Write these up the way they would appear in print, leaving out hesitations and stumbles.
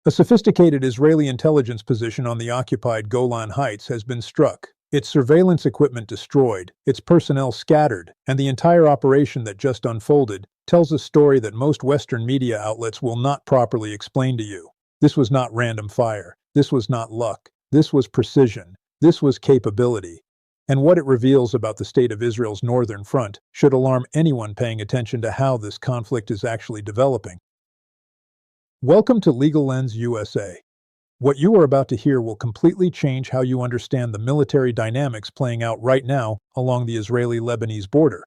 A sophisticated Israeli intelligence position on the occupied Golan Heights has been struck, its surveillance equipment destroyed, its personnel scattered, and the entire operation that just unfolded tells a story that most Western media outlets will not properly explain to you. This was not random fire. This was not luck. This was precision. This was capability. And what it reveals about the state of Israel's northern front should alarm anyone paying attention to how this conflict is actually developing. Welcome to Legal Lens USA. What you are about to hear will completely change how you understand the military dynamics playing out right now along the Israeli-Lebanese border.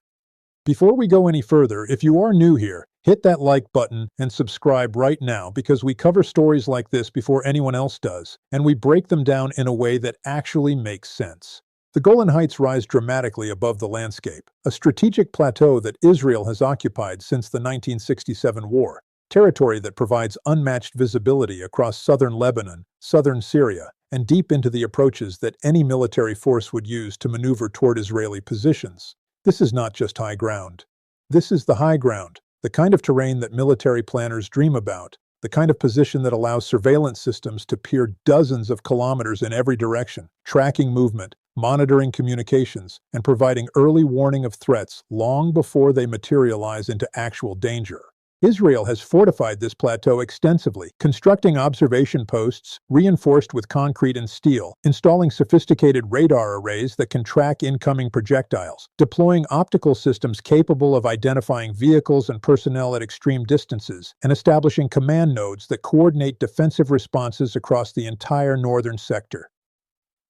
Before we go any further, if you are new here, hit that like button and subscribe right now because we cover stories like this before anyone else does, and we break them down in a way that actually makes sense. The Golan Heights rise dramatically above the landscape, a strategic plateau that Israel has occupied since the 1967 war. Territory that provides unmatched visibility across southern Lebanon, southern Syria, and deep into the approaches that any military force would use to maneuver toward Israeli positions. This is not just high ground. This is the high ground, the kind of terrain that military planners dream about, the kind of position that allows surveillance systems to peer dozens of kilometers in every direction, tracking movement, monitoring communications, and providing early warning of threats long before they materialize into actual danger. Israel has fortified this plateau extensively, constructing observation posts reinforced with concrete and steel, installing sophisticated radar arrays that can track incoming projectiles, deploying optical systems capable of identifying vehicles and personnel at extreme distances, and establishing command nodes that coordinate defensive responses across the entire northern sector.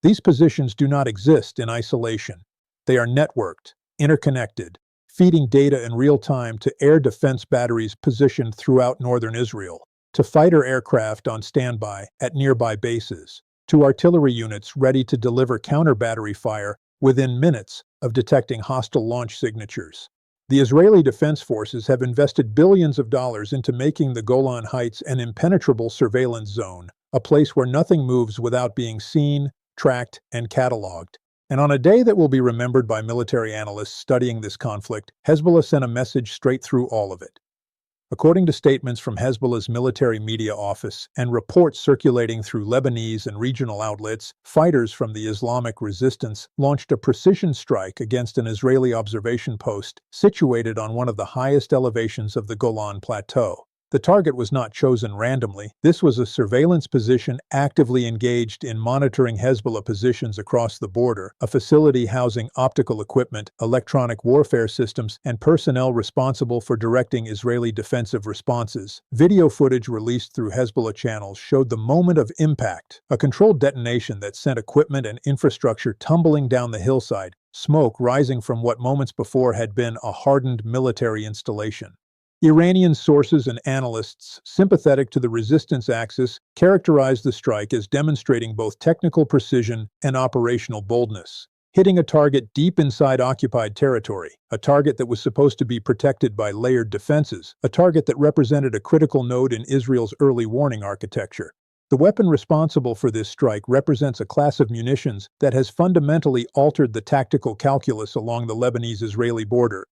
These positions do not exist in isolation. They are networked, interconnected, feeding data in real time to air defense batteries positioned throughout northern Israel, to fighter aircraft on standby at nearby bases, to artillery units ready to deliver counter-battery fire within minutes of detecting hostile launch signatures. The Israeli Defense Forces have invested billions of dollars into making the Golan Heights an impenetrable surveillance zone, a place where nothing moves without being seen, tracked, and cataloged. And on a day that will be remembered by military analysts studying this conflict, Hezbollah sent a message straight through all of it. According to statements from Hezbollah's military media office and reports circulating through Lebanese and regional outlets, fighters from the Islamic resistance launched a precision strike against an Israeli observation post situated on one of the highest elevations of the Golan Plateau. The target was not chosen randomly. This was a surveillance position actively engaged in monitoring Hezbollah positions across the border, a facility housing optical equipment, electronic warfare systems, and personnel responsible for directing Israeli defensive responses. Video footage released through Hezbollah channels showed the moment of impact, a controlled detonation that sent equipment and infrastructure tumbling down the hillside, smoke rising from what moments before had been a hardened military installation. Iranian sources and analysts sympathetic to the resistance axis characterized the strike as demonstrating both technical precision and operational boldness, hitting a target deep inside occupied territory, a target that was supposed to be protected by layered defenses, a target that represented a critical node in Israel's early warning architecture. The weapon responsible for this strike represents a class of munitions that has fundamentally altered the tactical calculus along the Lebanese-Israeli border.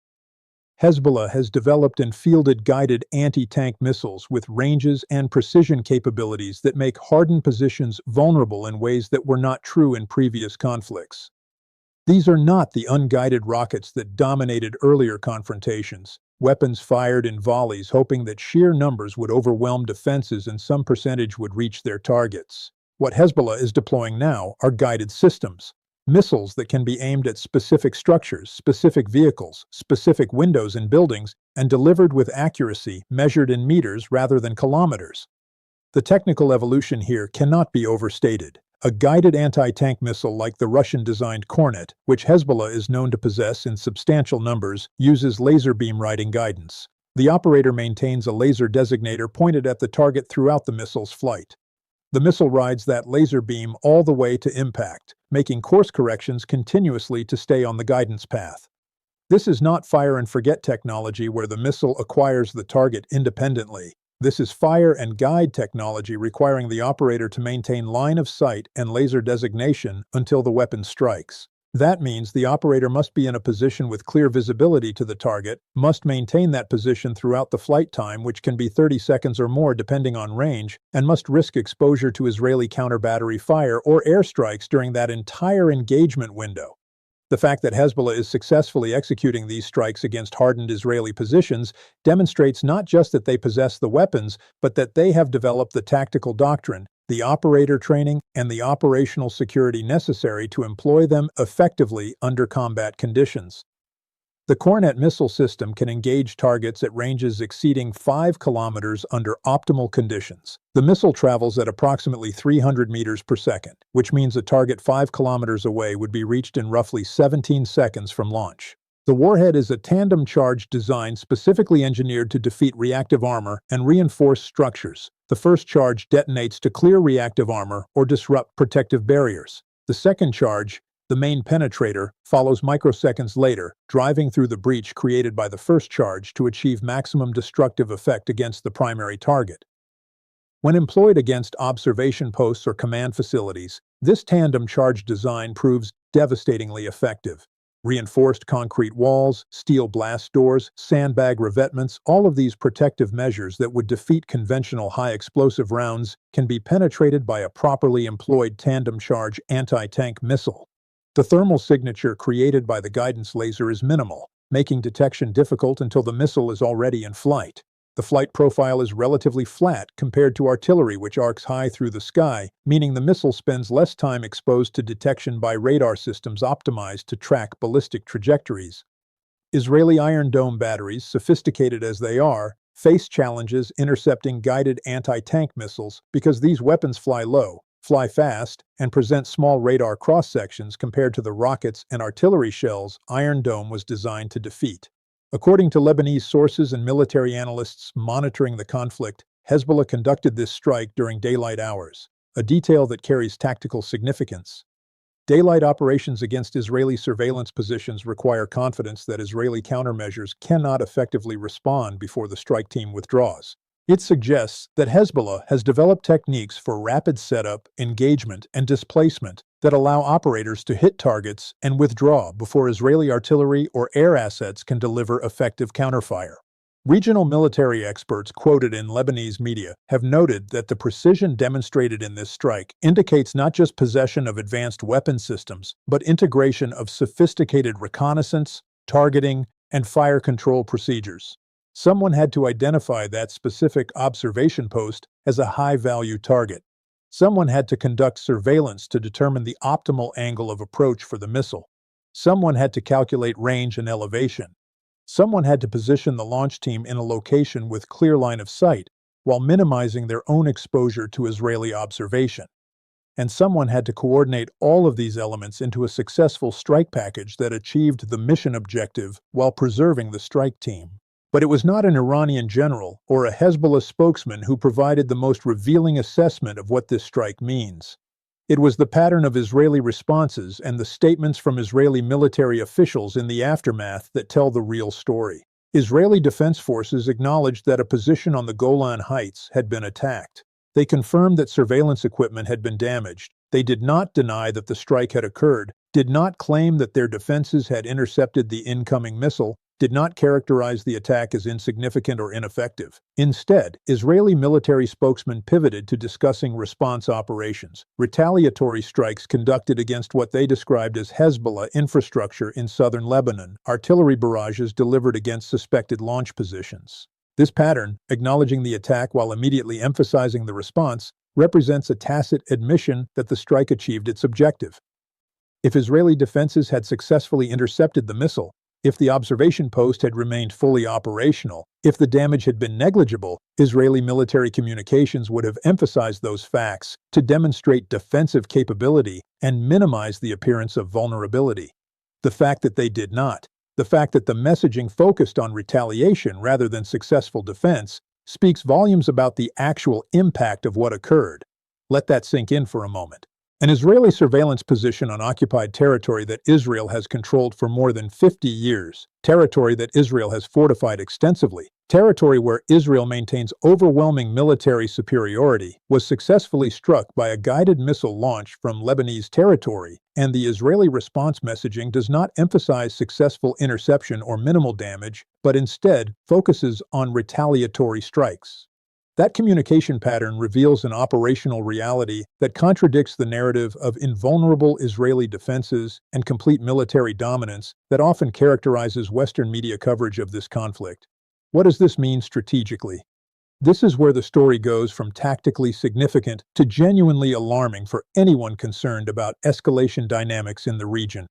Hezbollah has developed and fielded guided anti-tank missiles with ranges and precision capabilities that make hardened positions vulnerable in ways that were not true in previous conflicts. These are not the unguided rockets that dominated earlier confrontations, weapons fired in volleys hoping that sheer numbers would overwhelm defenses and some percentage would reach their targets. What Hezbollah is deploying now are guided systems. Missiles that can be aimed at specific structures, specific vehicles, specific windows in buildings, and delivered with accuracy measured in meters rather than kilometers. The technical evolution here cannot be overstated. A guided anti-tank missile like the Russian-designed Kornet, which Hezbollah is known to possess in substantial numbers, uses laser beam riding guidance. The operator maintains a laser designator pointed at the target throughout the missile's flight. The missile rides that laser beam all the way to impact, making course corrections continuously to stay on the guidance path. This is not fire-and-forget technology where the missile acquires the target independently. This is fire and guide technology requiring the operator to maintain line of sight and laser designation until the weapon strikes. That means the operator must be in a position with clear visibility to the target, must maintain that position throughout the flight time, which can be 30 seconds or more depending on range, and must risk exposure to Israeli counter-battery fire or airstrikes during that entire engagement window. The fact that Hezbollah is successfully executing these strikes against hardened Israeli positions demonstrates not just that they possess the weapons, but that they have developed the tactical doctrine, the operator training, and the operational security necessary to employ them effectively under combat conditions. The Cornet missile system can engage targets at ranges exceeding 5 kilometers under optimal conditions. The missile travels at approximately 300 meters per second, which means a target 5 kilometers away would be reached in roughly 17 seconds from launch. The warhead is a tandem charge design specifically engineered to defeat reactive armor and reinforce structures. The first charge detonates to clear reactive armor or disrupt protective barriers. The second charge, the main penetrator, follows microseconds later, driving through the breach created by the first charge to achieve maximum destructive effect against the primary target. When employed against observation posts or command facilities, this tandem charge design proves devastatingly effective. Reinforced concrete walls, steel blast doors, sandbag revetments, all of these protective measures that would defeat conventional high-explosive rounds can be penetrated by a properly employed tandem charge anti-tank missile. The thermal signature created by the guidance laser is minimal, making detection difficult until the missile is already in flight. The flight profile is relatively flat compared to artillery, which arcs high through the sky, meaning the missile spends less time exposed to detection by radar systems optimized to track ballistic trajectories. Israeli Iron Dome batteries, sophisticated as they are, face challenges intercepting guided anti-tank missiles because these weapons fly low, fly fast, and present small radar cross-sections compared to the rockets and artillery shells Iron Dome was designed to defeat. According to Lebanese sources and military analysts monitoring the conflict, Hezbollah conducted this strike during daylight hours, a detail that carries tactical significance. Daylight operations against Israeli surveillance positions require confidence that Israeli countermeasures cannot effectively respond before the strike team withdraws. It suggests that Hezbollah has developed techniques for rapid setup, engagement, and displacement that allow operators to hit targets and withdraw before Israeli artillery or air assets can deliver effective counterfire. Regional military experts quoted in Lebanese media have noted that the precision demonstrated in this strike indicates not just possession of advanced weapon systems, but integration of sophisticated reconnaissance, targeting, and fire control procedures. Someone had to identify that specific observation post as a high-value target. Someone had to conduct surveillance to determine the optimal angle of approach for the missile. Someone had to calculate range and elevation. Someone had to position the launch team in a location with clear line of sight while minimizing their own exposure to Israeli observation. And someone had to coordinate all of these elements into a successful strike package that achieved the mission objective while preserving the strike team. But it was not an Iranian general or a Hezbollah spokesman who provided the most revealing assessment of what this strike means. It was the pattern of Israeli responses and the statements from Israeli military officials in the aftermath that tell the real story. Israeli defense forces acknowledged that a position on the Golan Heights had been attacked. They confirmed that surveillance equipment had been damaged. They did not deny that the strike had occurred, did not claim that their defenses had intercepted the incoming missile, did not characterize the attack as insignificant or ineffective. Instead, Israeli military spokesmen pivoted to discussing response operations, retaliatory strikes conducted against what they described as Hezbollah infrastructure in southern Lebanon, artillery barrages delivered against suspected launch positions. This pattern, acknowledging the attack while immediately emphasizing the response, represents a tacit admission that the strike achieved its objective. If Israeli defenses had successfully intercepted the missile, if the observation post had remained fully operational, if the damage had been negligible, Israeli military communications would have emphasized those facts to demonstrate defensive capability and minimize the appearance of vulnerability. The fact that they did not, the fact that the messaging focused on retaliation rather than successful defense, speaks volumes about the actual impact of what occurred. Let that sink in for a moment. An Israeli surveillance position on occupied territory that Israel has controlled for more than 50 years, territory that Israel has fortified extensively, Territory where Israel maintains overwhelming military superiority was successfully struck by a guided missile launch from Lebanese territory, and the Israeli response messaging does not emphasize successful interception or minimal damage, but instead focuses on retaliatory strikes. That communication pattern reveals an operational reality that contradicts the narrative of invulnerable Israeli defenses and complete military dominance that often characterizes Western media coverage of this conflict. What does this mean strategically? This is where the story goes from tactically significant to genuinely alarming for anyone concerned about escalation dynamics in the region.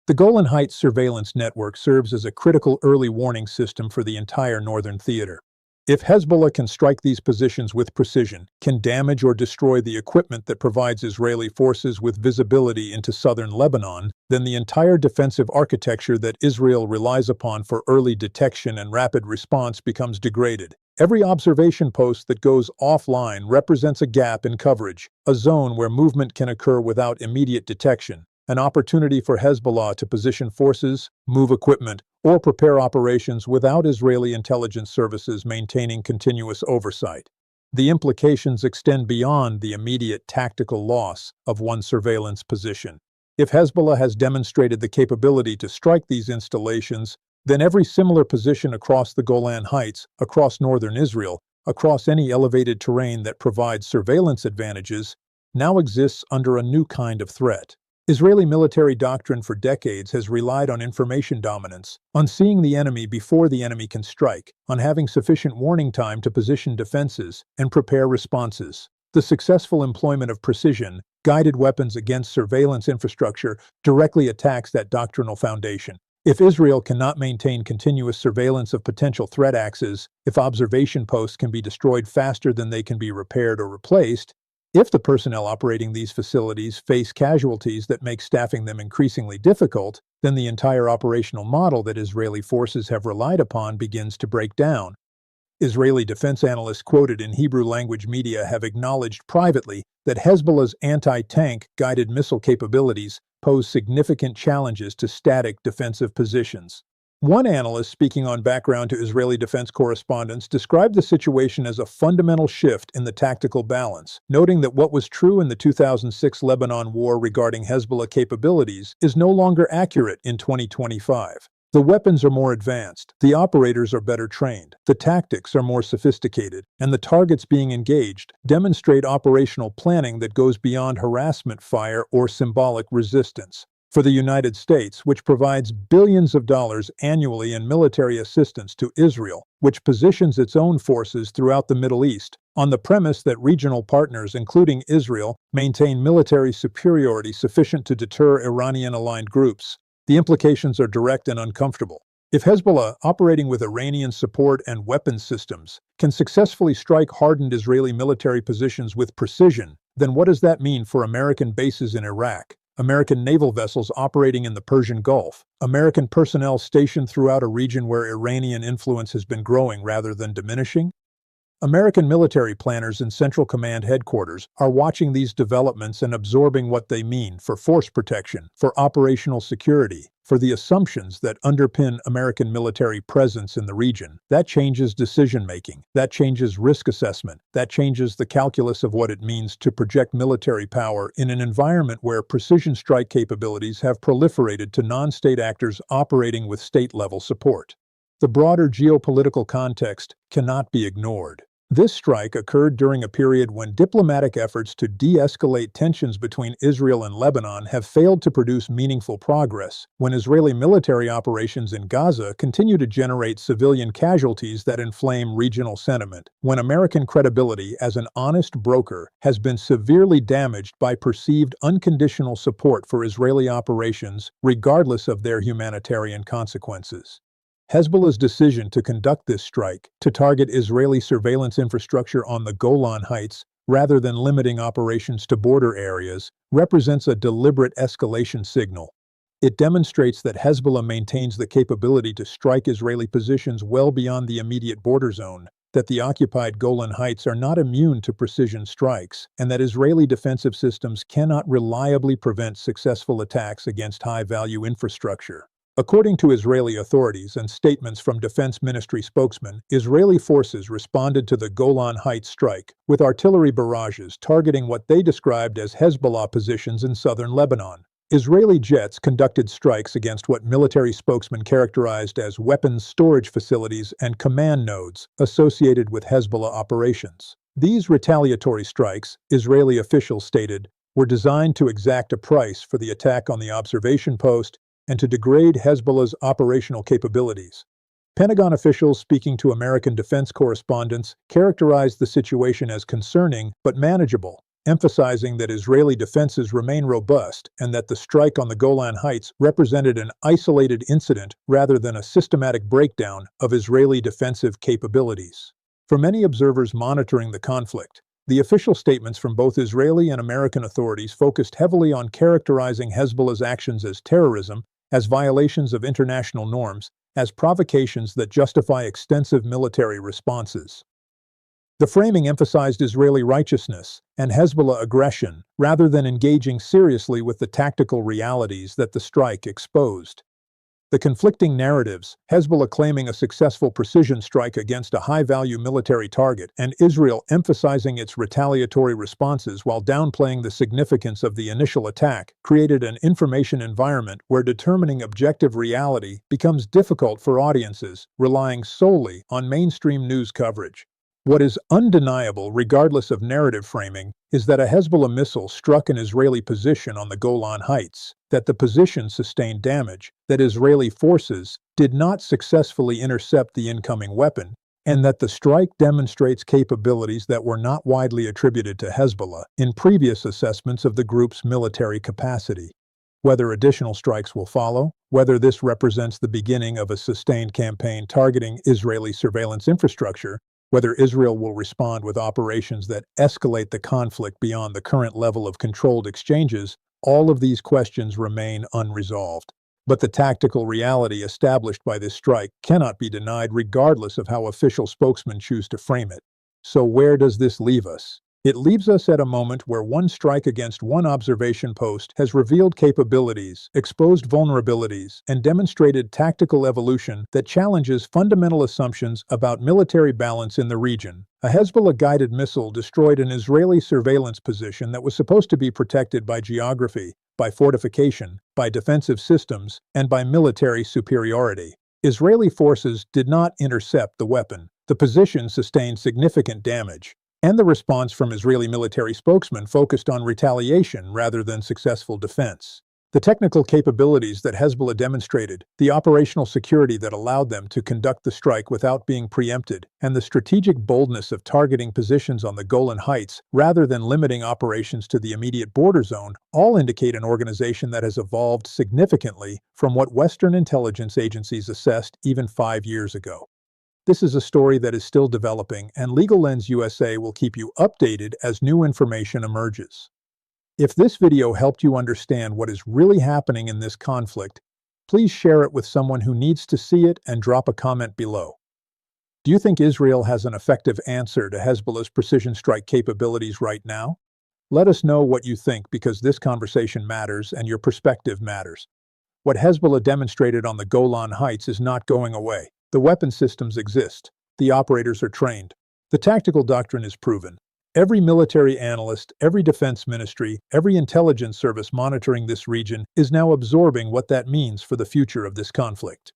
The Golan Heights surveillance network serves as a critical early warning system for the entire northern theater. If Hezbollah can strike these positions with precision, can damage or destroy the equipment that provides Israeli forces with visibility into southern Lebanon, then the entire defensive architecture that Israel relies upon for early detection and rapid response becomes degraded. Every observation post that goes offline represents a gap in coverage, a zone where movement can occur without immediate detection, an opportunity for Hezbollah to position forces, move equipment, or prepare operations without Israeli intelligence services maintaining continuous oversight. The implications extend beyond the immediate tactical loss of one surveillance position. If Hezbollah has demonstrated the capability to strike these installations, then every similar position across the Golan Heights, across northern Israel, across any elevated terrain that provides surveillance advantages, now exists under a new kind of threat. Israeli military doctrine for decades has relied on information dominance, on seeing the enemy before the enemy can strike, on having sufficient warning time to position defenses and prepare responses. The successful employment of precision, guided weapons against surveillance infrastructure directly attacks that doctrinal foundation. If Israel cannot maintain continuous surveillance of potential threat axes, if observation posts can be destroyed faster than they can be repaired or replaced, if the personnel operating these facilities face casualties that make staffing them increasingly difficult, then the entire operational model that Israeli forces have relied upon begins to break down. Israeli defense analysts quoted in Hebrew-language media have acknowledged privately that Hezbollah's anti-tank guided missile capabilities pose significant challenges to static defensive positions. One analyst speaking on background to Israeli defense correspondents described the situation as a fundamental shift in the tactical balance, noting that what was true in the 2006 Lebanon war regarding Hezbollah capabilities is no longer accurate in 2025. The weapons are more advanced, the operators are better trained, the tactics are more sophisticated, and the targets being engaged demonstrate operational planning that goes beyond harassment fire or symbolic resistance. For the United States, which provides billions of dollars annually in military assistance to Israel, which positions its own forces throughout the Middle East, on the premise that regional partners, including Israel, maintain military superiority sufficient to deter Iranian-aligned groups, the implications are direct and uncomfortable. If Hezbollah, operating with Iranian support and weapons systems, can successfully strike hardened Israeli military positions with precision, then what does that mean for American bases in Iraq? American naval vessels operating in the Persian Gulf, American personnel stationed throughout a region where Iranian influence has been growing rather than diminishing? American military planners in Central Command headquarters are watching these developments and absorbing what they mean for force protection, for operational security, for the assumptions that underpin American military presence in the region. That changes decision-making, that changes risk assessment, that changes the calculus of what it means to project military power in an environment where precision strike capabilities have proliferated to non-state actors operating with state-level support. The broader geopolitical context cannot be ignored. This strike occurred during a period when diplomatic efforts to de-escalate tensions between Israel and Lebanon have failed to produce meaningful progress, when Israeli military operations in Gaza continue to generate civilian casualties that inflame regional sentiment, when American credibility as an honest broker has been severely damaged by perceived unconditional support for Israeli operations, regardless of their humanitarian consequences. Hezbollah's decision to conduct this strike, to target Israeli surveillance infrastructure on the Golan Heights rather than limiting operations to border areas, represents a deliberate escalation signal. It demonstrates that Hezbollah maintains the capability to strike Israeli positions well beyond the immediate border zone, that the occupied Golan Heights are not immune to precision strikes, and that Israeli defensive systems cannot reliably prevent successful attacks against high-value infrastructure. According to Israeli authorities and statements from Defense Ministry spokesmen, Israeli forces responded to the Golan Heights strike with artillery barrages targeting what they described as Hezbollah positions in southern Lebanon. Israeli jets conducted strikes against what military spokesmen characterized as weapons storage facilities and command nodes associated with Hezbollah operations. These retaliatory strikes, Israeli officials stated, were designed to exact a price for the attack on the observation post and to degrade Hezbollah's operational capabilities. Pentagon officials speaking to American defense correspondents characterized the situation as concerning but manageable, emphasizing that Israeli defenses remain robust and that the strike on the Golan Heights represented an isolated incident rather than a systematic breakdown of Israeli defensive capabilities. For many observers monitoring the conflict, the official statements from both Israeli and American authorities focused heavily on characterizing Hezbollah's actions as terrorism, as violations of international norms, as provocations that justify extensive military responses. The framing emphasized Israeli righteousness and Hezbollah aggression rather than engaging seriously with the tactical realities that the strike exposed. The conflicting narratives, Hezbollah claiming a successful precision strike against a high-value military target and Israel emphasizing its retaliatory responses while downplaying the significance of the initial attack, created an information environment where determining objective reality becomes difficult for audiences relying solely on mainstream news coverage. What is undeniable, regardless of narrative framing, is that a Hezbollah missile struck an Israeli position on the Golan Heights, that the position sustained damage, that Israeli forces did not successfully intercept the incoming weapon, and that the strike demonstrates capabilities that were not widely attributed to Hezbollah in previous assessments of the group's military capacity. Whether additional strikes will follow, whether this represents the beginning of a sustained campaign targeting Israeli surveillance infrastructure, whether Israel will respond with operations that escalate the conflict beyond the current level of controlled exchanges, all of these questions remain unresolved. But the tactical reality established by this strike cannot be denied regardless of how official spokesmen choose to frame it. So where does this leave us? It leaves us at a moment where one strike against one observation post has revealed capabilities, exposed vulnerabilities, and demonstrated tactical evolution that challenges fundamental assumptions about military balance in the region. A Hezbollah-guided missile destroyed an Israeli surveillance position that was supposed to be protected by geography, by fortification, by defensive systems, and by military superiority. Israeli forces did not intercept the weapon. The position sustained significant damage, and the response from Israeli military spokesmen focused on retaliation rather than successful defense. The technical capabilities that Hezbollah demonstrated, the operational security that allowed them to conduct the strike without being preempted, and the strategic boldness of targeting positions on the Golan Heights rather than limiting operations to the immediate border zone, all indicate an organization that has evolved significantly from what Western intelligence agencies assessed even 5 years ago. This is a story that is still developing, and Legal Lens USA will keep you updated as new information emerges. If this video helped you understand what is really happening in this conflict, please share it with someone who needs to see it and drop a comment below. Do you think Israel has an effective answer to Hezbollah's precision strike capabilities right now? Let us know what you think because this conversation matters and your perspective matters. What Hezbollah demonstrated on the Golan Heights is not going away. The weapon systems exist. The operators are trained. The tactical doctrine is proven. Every military analyst, every defense ministry, every intelligence service monitoring this region is now absorbing what that means for the future of this conflict.